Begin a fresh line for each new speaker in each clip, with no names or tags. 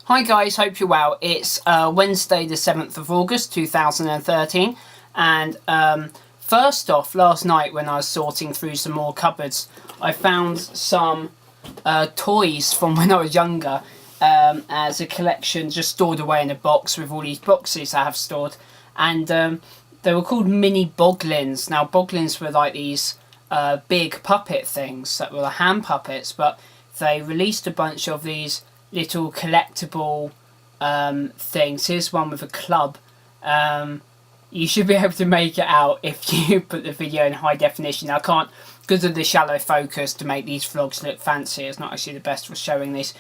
Hi guys, hope you're well. It's Wednesday the 7th of August 2013 and first off, last night when I was sorting through some more cupboards, I found some toys from when I was younger as a collection just stored away in a box with all these boxes I have stored, and they were called mini Boglins. Now Boglins were like these big puppet things that were the hand puppets, but they released a bunch of these little collectible things. Here's one with a club. You should be able to make it out if you put the video in high definition. I can't, because of the shallow focus, to make these vlogs look fancy. It's not actually the best for showing this,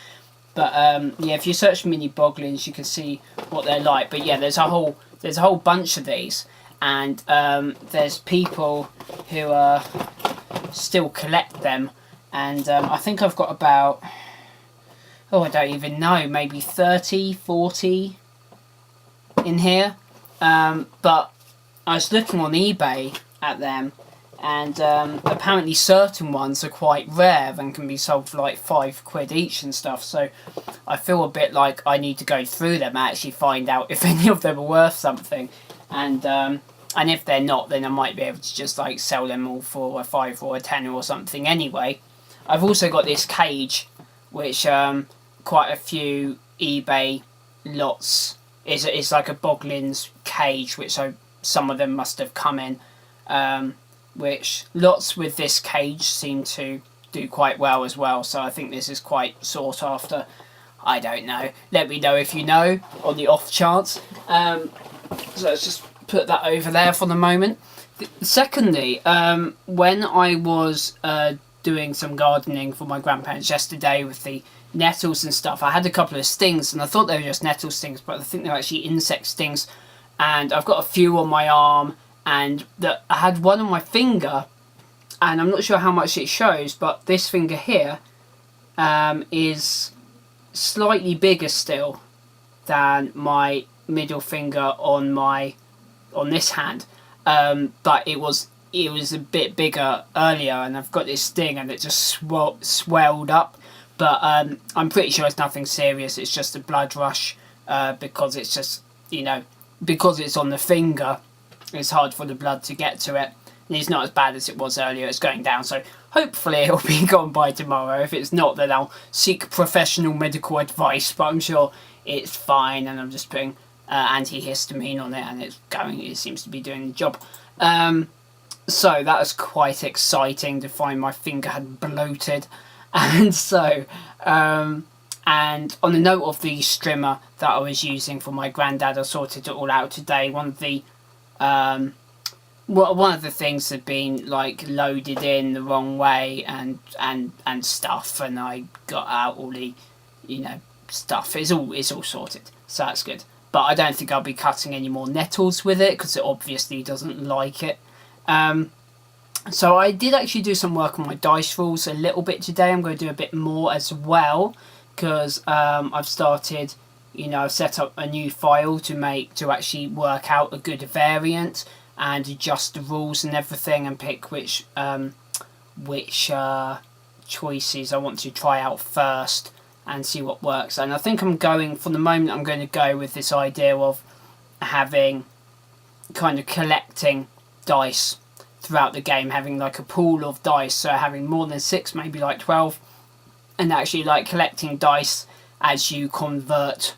but yeah, if you search mini Boglins you can see what they're like. But yeah, there's a whole bunch of these, and there's people who still collect them, and I think I've got about, I don't even know, maybe 30, 40 in here. But I was looking on eBay at them, and apparently certain ones are quite rare and can be sold for like £5 each and stuff. So I feel a bit like I need to go through them and actually find out if any of them are worth something. And if they're not, then I might be able to just like sell them all for a £5 or a £10 or something anyway. I've also got this cage, which quite a few eBay lots is like a Boglins cage, which some of them must have come in, which lots with this cage seem to do quite well as well, so I think this is quite sought after. I don't know, let me know if you know, on the off chance. So let's just put that over there for the moment. Secondly, when I was doing some gardening for my grandparents yesterday with the nettles and stuff, I had a couple of stings, and I thought they were just nettle stings, but I think they're actually insect stings. And I've got a few on my arm, and I had one on my finger, and I'm not sure how much it shows, but this finger here is slightly bigger still than my middle finger on this hand, but it was a bit bigger earlier, and I've got this sting and it just swelled up. But I'm pretty sure it's nothing serious. It's just a blood rush, because it's just, because it's on the finger, it's hard for the blood to get to it. And it's not as bad as it was earlier. It's going down, so hopefully it'll be gone by tomorrow. If it's not, then I'll seek professional medical advice, but I'm sure it's fine, and I'm just putting antihistamine on it, and it seems to be doing the job. So that was quite exciting to find my finger had bloated. And so, and on the note of the strimmer that I was using for my granddad, I sorted it all out today. One of the things had been like loaded in the wrong way and stuff, and I got out all the stuff. It's all sorted, so that's good. But I don't think I'll be cutting any more nettles with it, because it obviously doesn't like it. So I did actually do some work on my dice rules a little bit today. I'm going to do a bit more as well, because I've started, I've set up a new file to actually work out a good variant and adjust the rules and everything, and pick which choices I want to try out first and see what works. And I think for the moment, I'm going to go with this idea of having, kind of collecting dice throughout the game, having like a pool of dice, so having more than 6, maybe like 12, and actually like collecting dice as you convert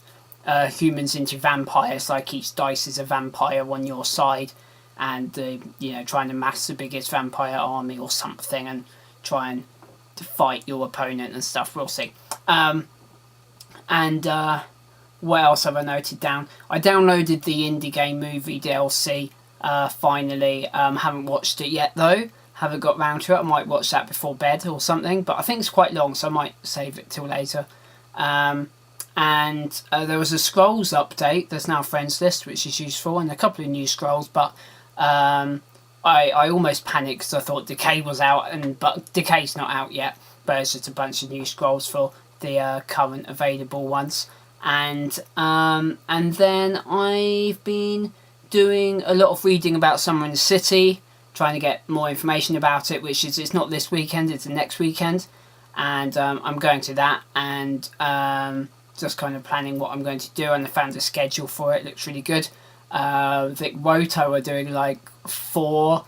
humans into vampires. Like each dice is a vampire on your side, and trying to mass the biggest vampire army or something, and try and fight your opponent and stuff. We'll see. What else have I noted down? I downloaded the Indie Game Movie DLC finally. Haven't watched it yet though, haven't got round to it. I might watch that before bed or something, but I think it's quite long, so I might save it till later. And there was a scrolls update. There's now a friends list, which is useful, and a couple of new scrolls, but I almost panicked because I thought Decay was out, but Decay's not out yet, but it's just a bunch of new scrolls for the current available ones. And then I've been doing a lot of reading about Summer in the City, trying to get more information about it, it's not this weekend, it's the next weekend, and I'm going to that, and just kind of planning what I'm going to do, and I found a schedule for it. It looks really good. Vic Woto are doing like 4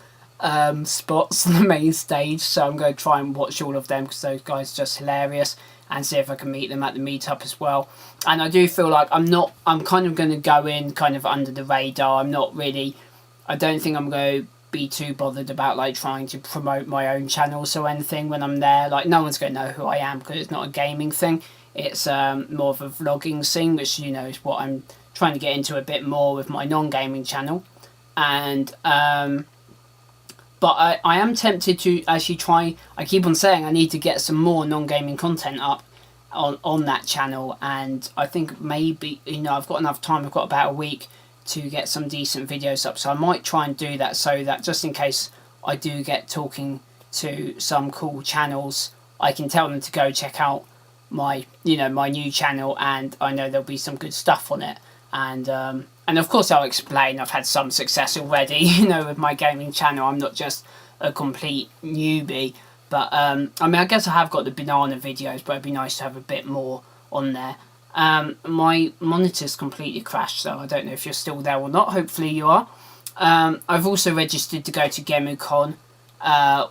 spots on the main stage, so I'm going to try and watch all of them because those guys are just hilarious, and see if I can meet them at the meetup as well. And I do feel like I'm kind of going to go in kind of under the radar. I don't think I'm going to be too bothered about like trying to promote my own channels or anything when I'm there. Like, no one's going to know who I am because it's not a gaming thing. It's more of a vlogging scene, which, you know, is what I'm trying to get into a bit more with my non-gaming channel. And but I am tempted to actually try. I keep on saying I need to get some more non-gaming content up on that channel, and I think maybe, you know, I've got enough time. I've got about a week to get some decent videos up, so I might try and do that, so that just in case I do get talking to some cool channels, I can tell them to go check out my, you know, my new channel, and I know there'll be some good stuff on it. And of course I'll explain I've had some success already, you know, with my gaming channel. I'm not just a complete newbie, but I mean, I guess I have got the banana videos, but it'd be nice to have a bit more on there. My monitor's completely crashed, so I don't know if you're still there or not. Hopefully you are. I've also registered to go to GemuCon,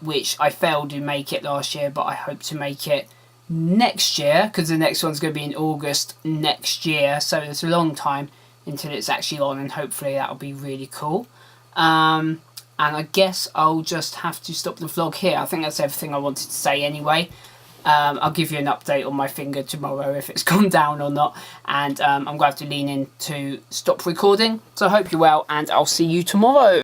which I failed to make it last year, but I hope to make it next year, because the next one's going to be in August next year, so there's a long time until it's actually on, and hopefully that'll be really cool. And I guess I'll just have to stop the vlog here. I think that's everything I wanted to say anyway. I'll give you an update on my finger tomorrow if it's gone down or not, and I'm going to have to lean in to stop recording. So I hope you're well, and I'll see you tomorrow.